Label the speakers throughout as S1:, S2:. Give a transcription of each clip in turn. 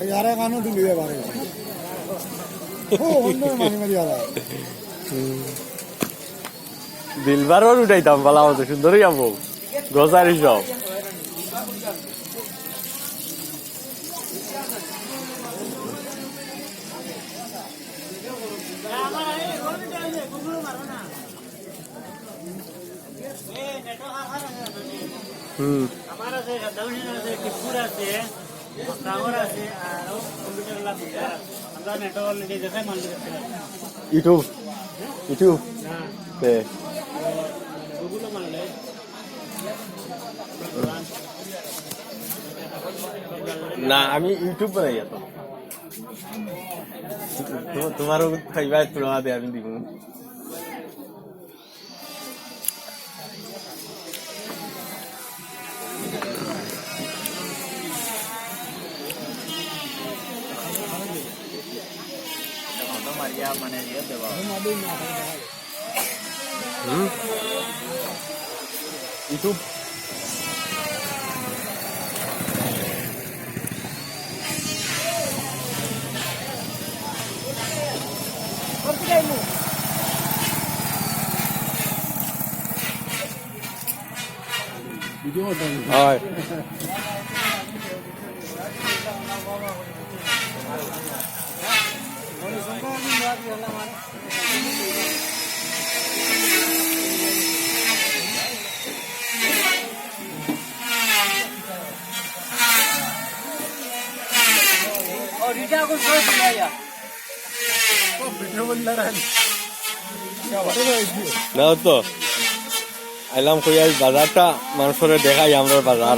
S1: यार कानून ढूंढिए बारे में ओ उन्होंने मानी मारी आ रहा
S2: দিলবারও উঠাইতাম বলা মতো সুন্দরই যাবো গোসারি সব ইউটিউব ইউটিউব না আমি ইউটিউব বানাই তো তোমারও খাইবা তোলা দে আমি দিব ইউটিউব হয় না তো আইলাম কই আজ বাজারটা মানুষের দেখাই আমরা বাজার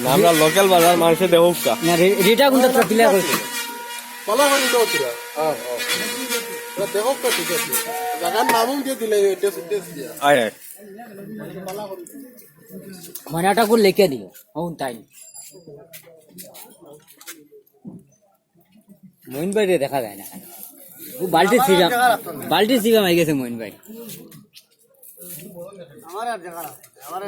S2: না আমরা লোকাল বাজার মানুষে দেখুক কা
S3: না রেটা কোনটা ক্লিয়ার কইছে
S1: পালা করে তো তোরা হ্যাঁ হ্যাঁ দেখো কত ঠিক আছে জায়গার নামও দিয়ে দিলে টেস্ট দিয়া
S2: আয় আয়
S3: মনাটা কো লিখে দিও হউন তাই মইন ভাই দেখা যায় না ও বালতি সিগা মাই গেছে মইন ভাই আমার আর দেখা আমার